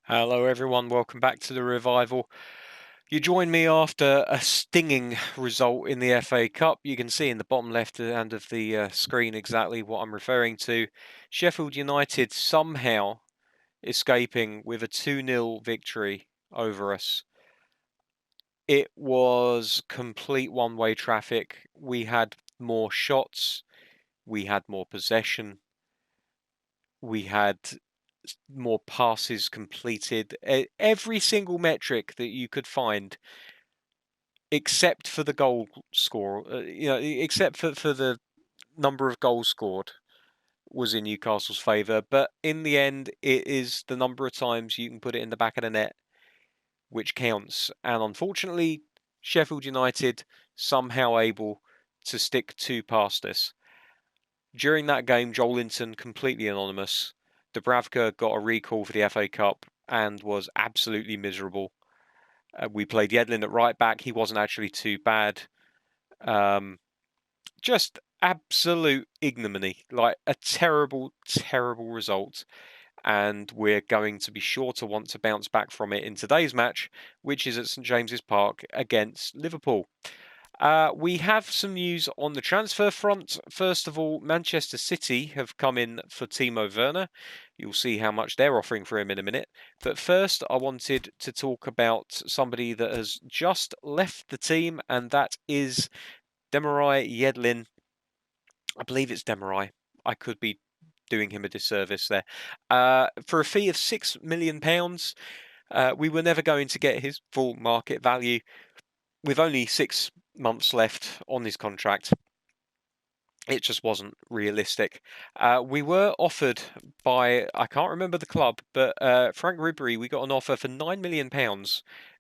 Hello, everyone. Welcome back to the revival. You join me after a stinging result in the FA Cup. You can see in the bottom left hand of the screen exactly what I'm referring to. Sheffield United somehow escaping with a 2-0 victory over us. It was complete one-way traffic. We had more shots. We had more possession. We had more passes completed. Every single metric that you could find, except for the goal score, except for the number of goals scored, was in Newcastle's favour. But in the end, it is the number of times you can put it in the back of the net which counts. And unfortunately, Sheffield United somehow able to stick two past us. During that game, Joelinton, completely anonymous. Dubravka got a recall for the FA Cup and was absolutely miserable. We played Yedlin at right back. He wasn't actually too bad. Just absolute ignominy, like a terrible, terrible result. And we're going to be sure to want to bounce back from it in today's match, which is at St James's Park against Liverpool. We have some news on the transfer front. First of all, Manchester City have come in for Timo Werner. You'll see how much they're offering for him in a minute. But first, I wanted to talk about somebody that has just left the team, and that is Demirai Yedlin. I believe it's Demirai. I could be doing him a disservice there. For a fee of £6 million, we were never going to get his full market value. With only 6 months left on his contract, it just wasn't realistic. We were offered by, I can't remember the club, but Frank Ribery, we got an offer for £9 million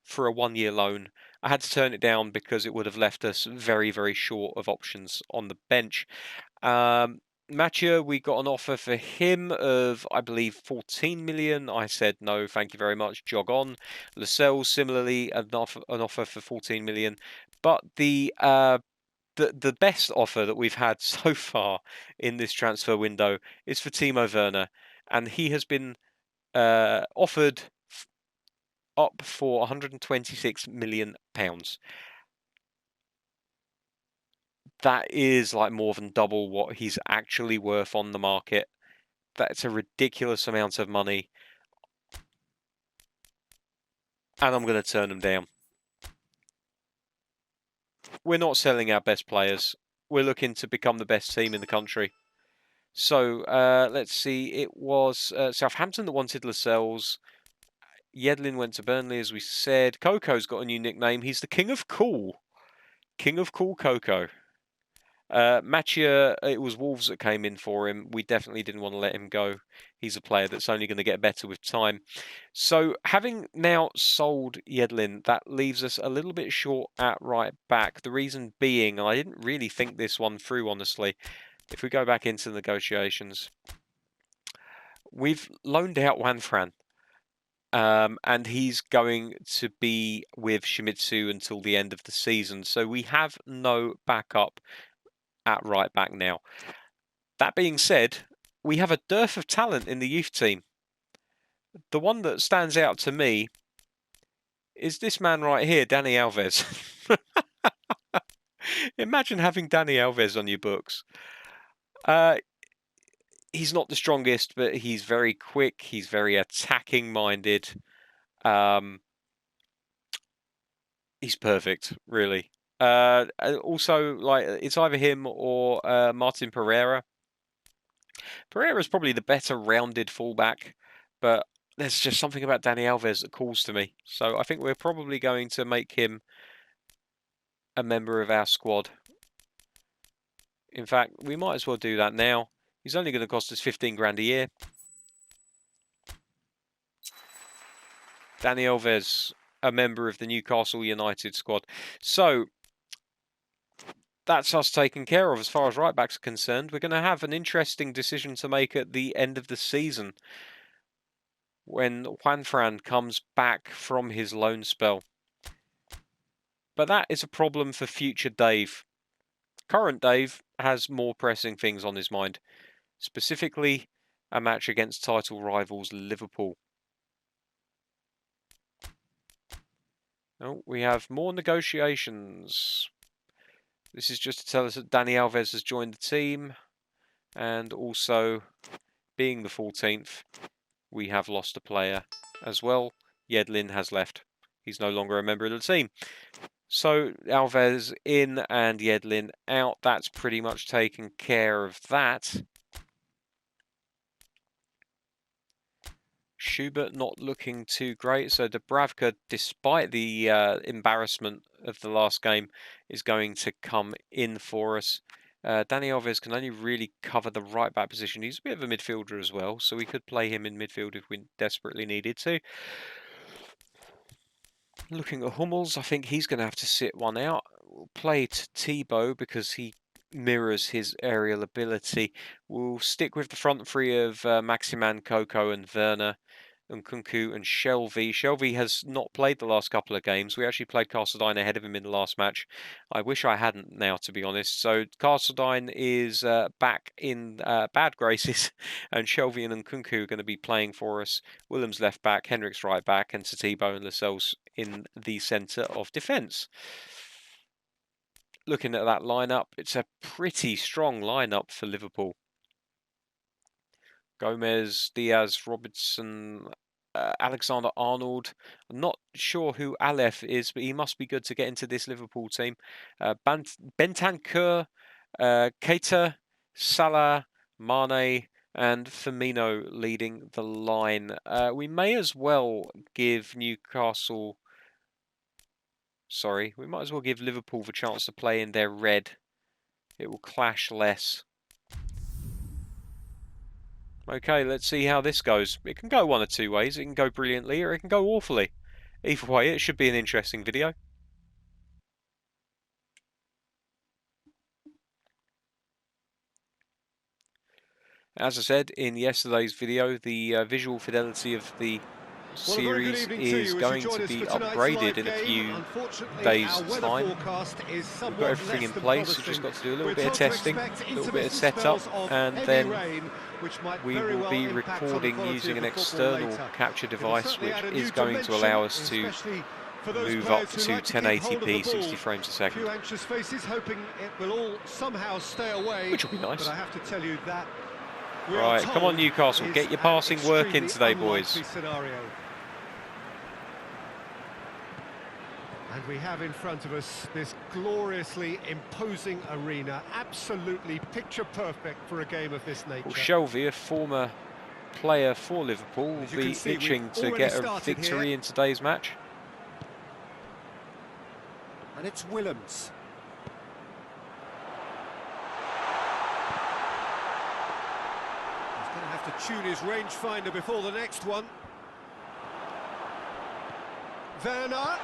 for a 1-year loan. I had to turn it down because it would have left us very, very short of options on the bench. Mathieu, we got an offer for him of, I believe, 14 million. I said no, thank you very much. Jog on. Lascelles, similarly, an offer for 14 million. But the best offer that we've had so far in this transfer window is for Timo Werner, and he has been offered up for 126 million pounds. That is like more than double what he's actually worth on the market. That's a ridiculous amount of money. And I'm going to turn them down. We're not selling our best players. We're looking to become the best team in the country. So let's see. It was Southampton that wanted Lascelles. Yedlin went to Burnley, as we said. Coco's got a new nickname. He's the King of Cool. King of Cool Coco. Mathieu, it was Wolves that came in for him. We definitely didn't want to let him go. He's a player that's only going to get better with time. So, having now sold Yedlin, that leaves us a little bit short at right back. The reason being, and I didn't really think this one through, honestly. If we go back into negotiations, we've loaned out Juanfran. And he's going to be with Shimizu until the end of the season. So we have no backup at right back now. That being said, we have a dearth of talent in the youth team. The one that stands out to me is this man right here, Dani Alves. Imagine having Dani Alves on your books. He's not the strongest, but he's very quick. He's very attacking minded. He's perfect, really. Also, like, it's either him or Martin Pereira. Pereira's probably the better rounded fullback, but there's just something about Dani Alves that calls to me. So I think we're probably going to make him a member of our squad. In fact, we might as well do that now. He's only going to cost us 15 grand a year. Dani Alves, a member of the Newcastle United squad. So that's us taken care of as far as right backs are concerned. We're going to have an interesting decision to make at the end of the season when Juanfran comes back from his loan spell. But that is a problem for future Dave. Current Dave has more pressing things on his mind, specifically a match against title rivals Liverpool. Oh, we have more negotiations. This is just to tell us that Dani Alves has joined the team, and also, being the 14th, we have lost a player as well. Yedlin has left. He's no longer a member of the team. So Alves in and Yedlin out. That's pretty much taken care of that. Schubert not looking too great. So Dubravka, despite the embarrassment of the last game, is going to come in for us. Dani Alves can only really cover the right back position. He's a bit of a midfielder as well, so we could play him in midfield if we desperately needed to. Looking at Hummels, I think he's going to have to sit one out. We'll play Thibaut because he mirrors his aerial ability. We'll stick with the front three of Maximan, Coco and Werner, Nkunku and Shelvey. Shelvey has not played the last couple of games. We actually played Castledine ahead of him in the last match. I wish I hadn't now, to be honest. So Castledine is back in bad graces, and Shelvey and Nkunku are going to be playing for us. Williams left back, Henrik's right back, and Satibo and Lascelles in the centre of defence. Looking at that lineup, it's a pretty strong lineup for Liverpool. Gomez, Diaz, Robertson, Alexander-Arnold. I'm not sure who Aleph is, but he must be good to get into this Liverpool team. Bentancur, Keita, Salah, Mane, and Firmino leading the line. We may as well give Newcastle... Sorry, we might as well give Liverpool the chance to play in their red. It will clash less. Okay, let's see how this goes. It can go one of two ways. It can go brilliantly or it can go awfully. Either way, it should be an interesting video. As I said in yesterday's video, the visual fidelity of the series is going to be upgraded in a few days' time. We've got everything in place, we've just got to do a little bit of testing, a little bit of setup, and then we will be recording using an external capture device, which is going to allow us to move up to 1080p 60 frames a second, which will be nice. Right, come on Newcastle, get your passing work in today, boys. And we have in front of us this gloriously imposing arena, absolutely picture perfect for a game of this nature. Well, Shelvey, a former player for Liverpool, will be itching to get a victory in today's match. And it's Willems. He's going to have to tune his rangefinder before the next one. Werner.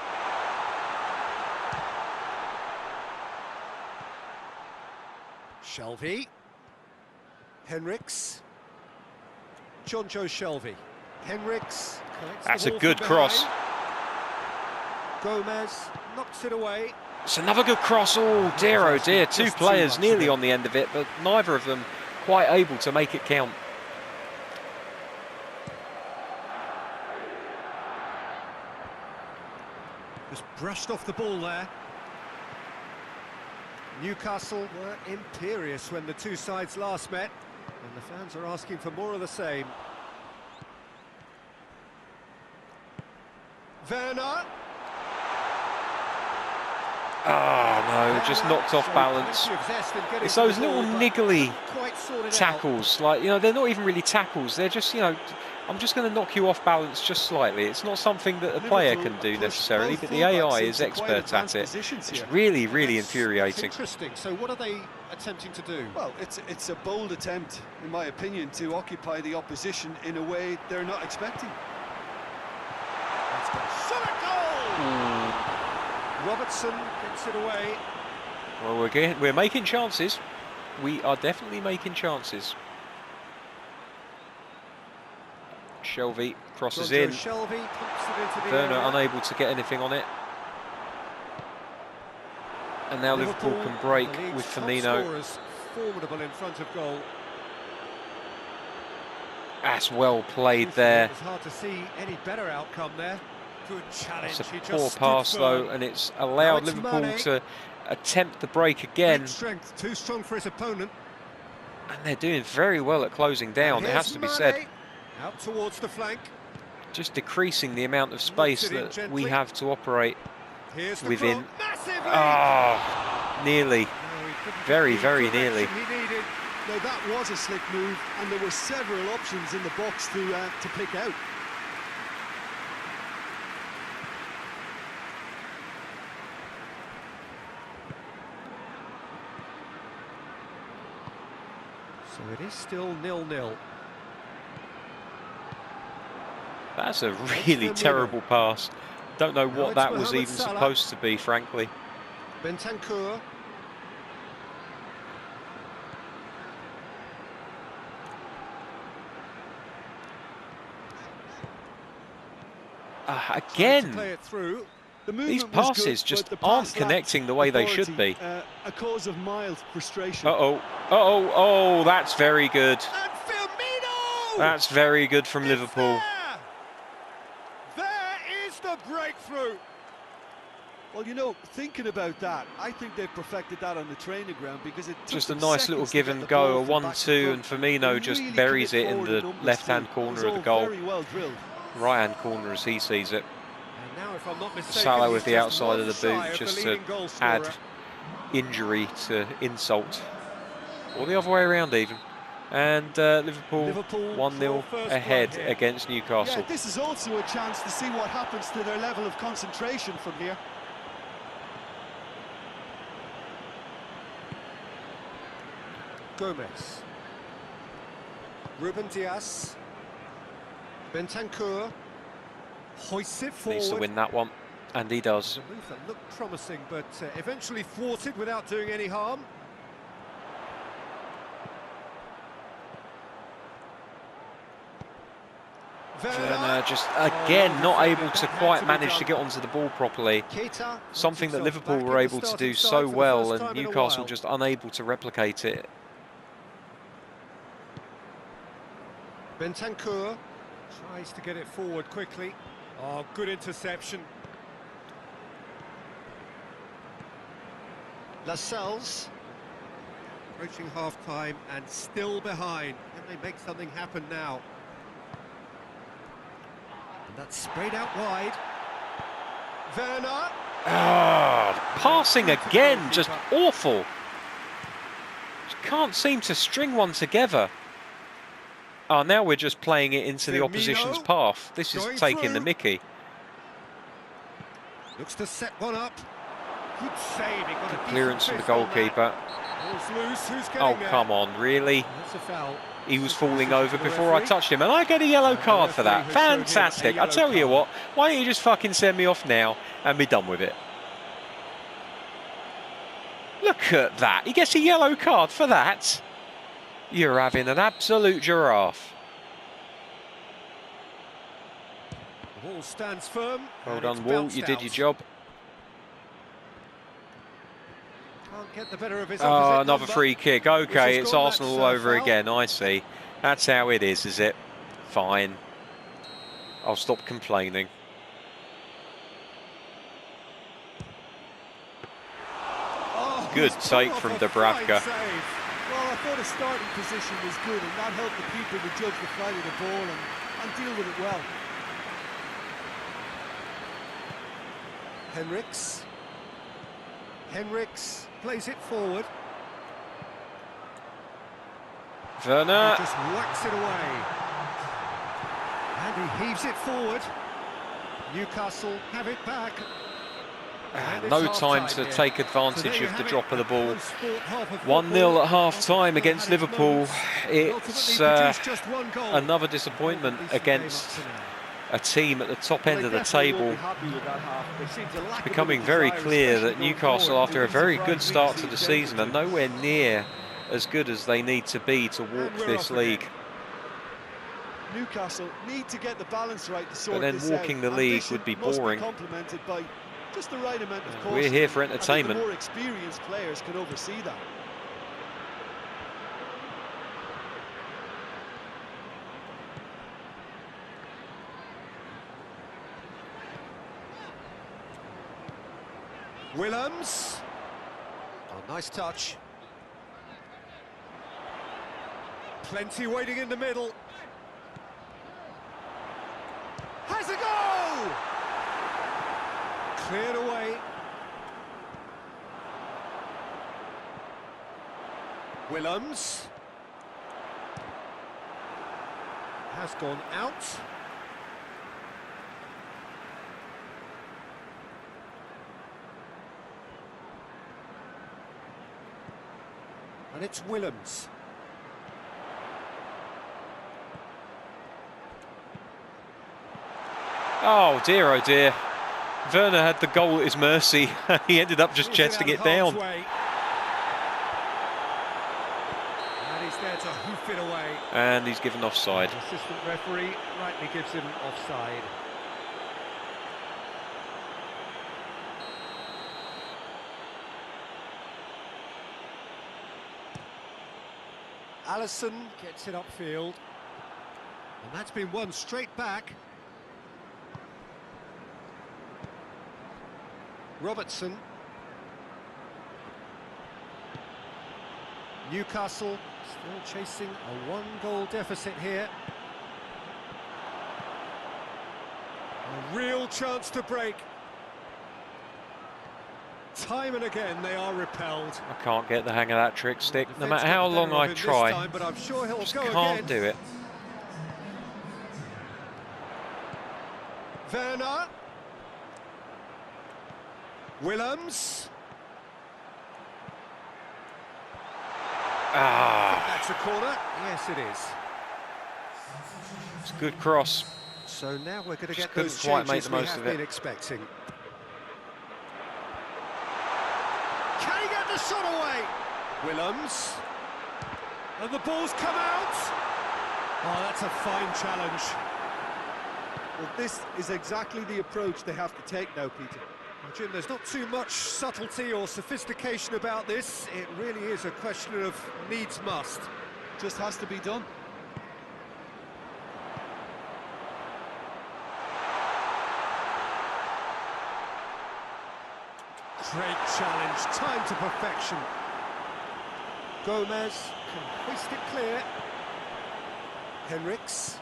Shelvey, Henriks, Jonjo Shelvey, Henriks. That's a good cross. Gomez knocks it away. It's another good cross. Oh dear, two players nearly on the end of it, but neither of them quite able to make it count. Just brushed off the ball there. Newcastle were imperious when the two sides last met, and the fans are asking for more of the same. Werner. Oh no, just knocked off balance. It's those little niggly tackles, like, you know, they're not even really tackles, they're just, you know, I'm just going to knock you off balance just slightly. It's not something that a player can do necessarily, but the AI is expert at it. It's really, really infuriating. Interesting. So what are they attempting to do? Well, it's a bold attempt, in my opinion, to occupy the opposition in a way they're not expecting. Shot a goal! Robertson gets it away. Well, we're making chances. We are definitely making chances. Shelvey crosses in. Werner unable to get anything on it. And now Liverpool can break with Firmino. Formidable in front of goal. That's well played there. It's hard to see any better outcome there. Good challenge. It's a He poor just stood pass though, firm. and it's Now allowed it's Liverpool Mane. to attempt the break again. Great strength, too strong for his opponent. And they're doing very well at closing down, And it has here's to be said. Mane. Out towards the flank. Just decreasing the amount of Knocks space it in that gently. we have to operate Here's the within. cross. Massive lead. Ah, nearly. No, he couldn't get Very, the very direction nearly. he needed. Now that was a slick move, and there were several options in the box to pick out. So it is still 0-0. That's a really terrible pass. Don't know Now what it's that was Mohamed even Salah. supposed to be, frankly. Bentancur. Trying to Again, play it through. The these movement was passes good, just but the aren't pass connecting lacked the way they should authority, be. a cause of mild frustration. Uh-oh. Uh-oh. Oh, that's very good. And Firmino! That's very good from It's Liverpool. There is the breakthrough. Well, you know, thinking about that, I think they've perfected that on the training ground, because it took Just a them nice little seconds to give get and the go, ball a from back to 1-2, front. and Firmino They just really buries commit it in forward the numbers left-hand too. corner It of was the all goal. very well drilled. Right-hand corner as he sees it. And now, if I'm not mistaken, Salah he's with the just outside of one the shy boot, of just the to leading goal add scorer. injury to insult. Or the other way around even. And Liverpool 1-0 draw first ahead blood here. against Newcastle. Yeah, this is also a chance to see what happens to their level of concentration from here. Gomez. Ruben Diaz. Bentancur. Hoists it forward. Needs to win that one, and he does. A move that looked promising, but eventually thwarted without doing any harm. Werner just again not able to quite manage to get onto the ball properly. Keita Something that finds himself Liverpool back were in the able to starting do side so for the well, first and time in a Newcastle while. just unable to replicate it. Bentancur tries to get it forward quickly. Oh, good interception. Lascelles approaching half-time and still behind. Can they make something happen now? And that's sprayed out wide. Werner. Ah, passing again, just awful. Just can't seem to string one together. Oh, now we're just playing it into the opposition's Firmino path. This is going taking the through. mickey. Looks to set one up. Good save. He got a decent Clearance from the fist on that. goalkeeper. Ball's loose. Who's getting Oh, there? come on, really? That's a foul. He was falling Substitution over for the before I referee. touched him, and I get a yellow And the card for that. referee has shown him a Fantastic. I yellow tell you card. what, why don't you just fucking send me off now and be done with it? Look at that. He gets a yellow card for that. You're having an absolute giraffe. The ball stands firm. Well and done, it's Wall. bounced You did out. your job. Can't get the better of his Oh, opposite another number. free kick. Okay, has it's gone, Arsenal that's all a over foul. again. I see. That's how it is it? Fine. I'll stop complaining. Oh, Good he's take pulled from off a Dubravka. fine save. Well, I thought his starting position was good, and that helped the keeper to judge the flight of the ball and deal with it well. Henriks plays it forward. Werner. He just whacks it away. And he heaves it forward. Newcastle have it back. And it's No time to half-time here. take So advantage there you of the have drop it, of the a ball. close-fought half of 1-0 football. at half-time Arsenal against had its Liverpool. moments, but It's ultimately produced just one goal. another disappointment Decent game up against to now. a team at the top end They of the definitely won't table. be happy with that half. They seem to lack a bit of Becoming very desire, clear especially that going Newcastle, forward. after a It very wouldn't good surprise start me to to the see them season, are to. nowhere near as good as they need to be to walk And we're this off league. again. Newcastle need to get the balance right to sort But then this walking out. the league Ambition would be must boring. complemented by just the right amount of caution. We're here for I think entertainment. the more experienced players can oversee that. Willems. Oh, nice touch. Plenty waiting in the middle. Has a goal! Cleared away. Willems. Has gone out. And it's Willems. Oh dear, oh dear. Werner had the goal at his mercy. He ended up just chesting it down. And he's there to hoof it away. And he's given offside. The assistant referee rightly gives him offside. Allison gets it upfield. And that's been won straight back. Robertson. Newcastle still chasing a one-goal deficit here. A real chance to break. Time and again they are repelled. I can't get the hang of that trick stick, no matter how long I try. Time, but I'm sure he'll Just go can't again. do it. Werner. Willems. Ah, That's a corner. Yes, it is. it's a good cross. So now we're going to Just get couldn't those quite changes make the most we have of it. been expecting. Can he get the shot away? Willems. And the ball's come out. Oh, that's a fine challenge. Well, this is exactly the approach they have to take now, Peter. Well, Jim, there's not too much subtlety or sophistication about this. It really is a question of needs must. Just has to be done. Great challenge, time to perfection. Gomez can hoist it clear. Henriks.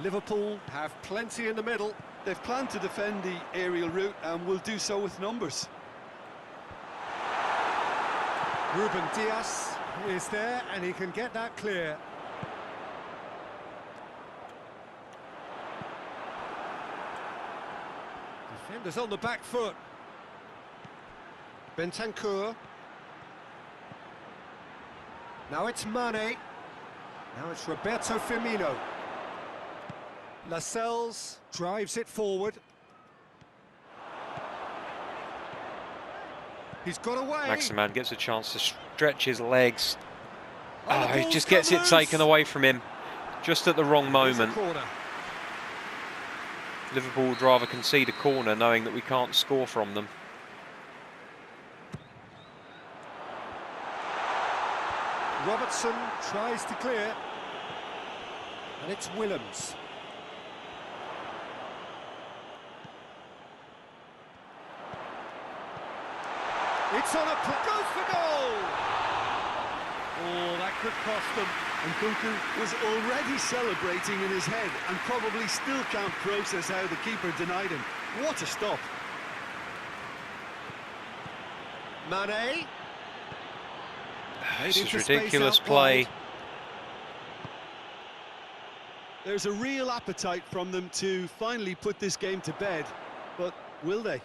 Liverpool have plenty in the middle. They've planned to defend the aerial route and will do so with numbers. Ruben Diaz is there and he can get that clear. Defenders on the back foot. Bentancur. Now it's Mane. Now it's Roberto Firmino. Lascelles drives it forward. He's got away. Maximan gets a chance to stretch his legs. Oh, the Oh, he ball's just come gets it loose. taken away from him, just at the wrong Here's a moment. corner. Liverpool would rather concede a corner knowing that we can't score from them. Robertson tries to clear. And it's Willems. It's on a goes for goal. Oh, that could cost them. And Kunku was already celebrating in his head and probably still can't process how the keeper denied him. What a stop. Mane. This is into space ridiculous out play. wide. There's a real appetite from them to finally put this game to bed, but will they?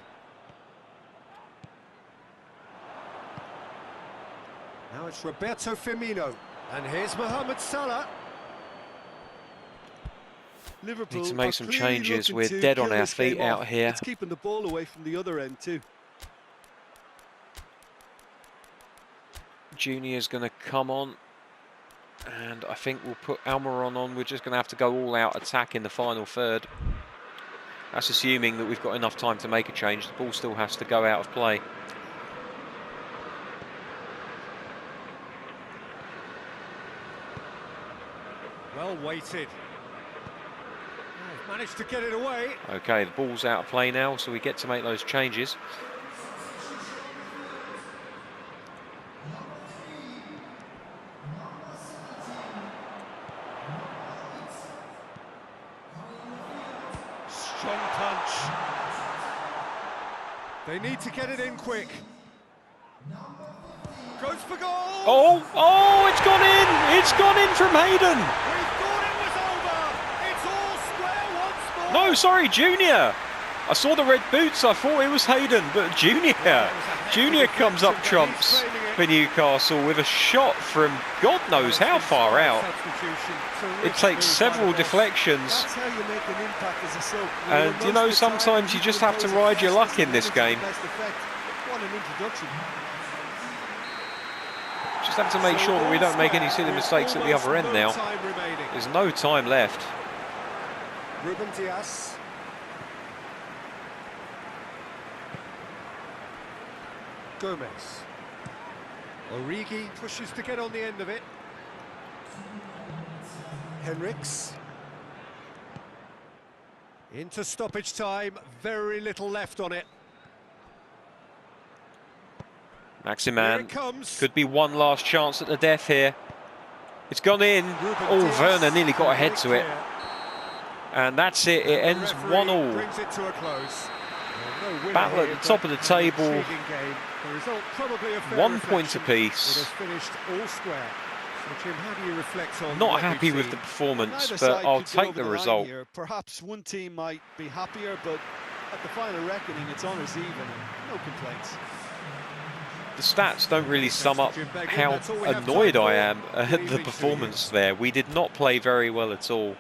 Now it's Roberto Firmino. And here's Mohamed Salah. Liverpool Need to make are some clearly changes. looking We're to dead on kill our this game feet out off. here. It's keeping the ball away from the other end too. Junior's going to come on, and I think we'll put Almiron on. We're just going to have to go all-out attack in the final third. That's assuming that we've got enough time to make a change. The ball still has to go out of play. Well weighted. Oh, managed to get it away. Okay, the ball's out of play now, so we get to make those changes. They need to get it in quick. Goes for goal! Oh, it's gone in! It's gone in from Hayden! We thought it was over! It's all square once more! No, sorry, Junior! I saw the red boots, I thought it was Hayden, but Junior! Junior comes up trumps for Newcastle with a shot from God knows how far out. It takes several deflections. That's how you make an impact as a sub. And you know, sometimes you just have to ride your luck in this game. What an introduction. Just have to make sure that we don't make any silly mistakes at the other end now. There's no time left. Ruben Diaz. Gomez. Origi pushes to get on the end of it. Henriks. Into stoppage time, very little left on it. Maximan, could be one last chance at the death here. It's gone in. Oh, Werner nearly got ahead to it. And that's it, it ends 1-1. Battle at the top of the table. 1 point apiece. Not happy with the performance, but I'll take the result. Perhaps one team might be happier, but at the final reckoning, it's honours even, no complaints. The stats don't really sum up how annoyed I am at the performance there. We did not play very well at all.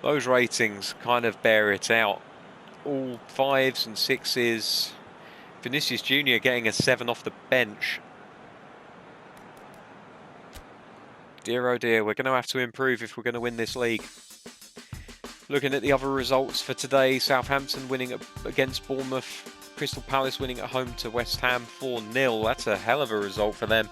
Those ratings kind of bear it out. All 5s and 6s. Vinicius Junior getting a 7 off the bench. Dear oh dear, we're going to have to improve if we're going to win this league. Looking at the other results for today, Southampton winning against Bournemouth. Crystal Palace winning at home to West Ham 4-0. That's a hell of a result for them.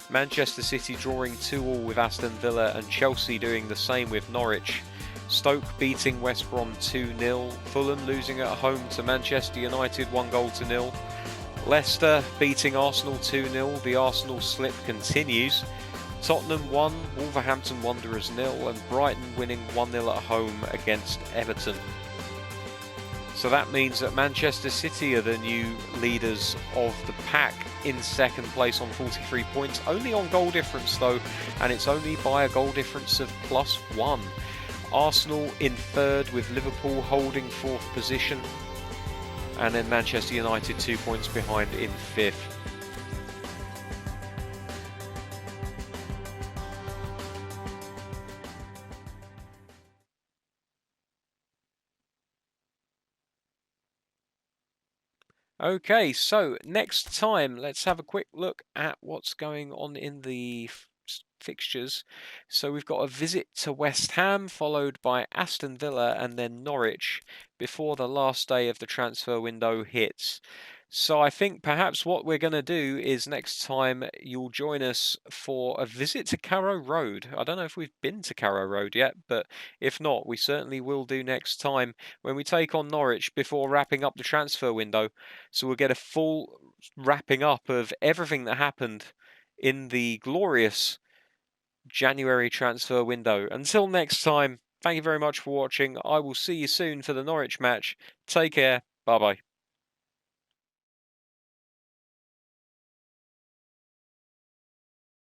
Manchester City drawing 2-2 with Aston Villa, and Chelsea doing the same with Norwich. Stoke beating West Brom 2-0. Fulham losing at home to Manchester United 1-0. Leicester beating Arsenal 2-0. The Arsenal slip continues. Tottenham 1, Wolverhampton Wanderers 0, and Brighton winning 1-0 at home against Everton. So that means that Manchester City are the new leaders of the pack in second place on 43 points. Only on goal difference though, and it's only by a goal difference of +1. Arsenal in third with Liverpool holding fourth position. And then Manchester United 2 points behind in fifth. Okay, so next time, let's have a quick look at what's going on in the fixtures. So we've got a visit to West Ham, followed by Aston Villa and then Norwich before the last day of the transfer window hits. So I think perhaps what we're going to do is next time you'll join us for a visit to Carrow Road. I don't know if we've been to Carrow Road yet, but if not, we certainly will do next time when we take on Norwich before wrapping up the transfer window. So we'll get a full wrapping up of everything that happened in the glorious January transfer window. Until next time, thank you very much for watching. I will see you soon for the Norwich match. Take care. Bye-bye.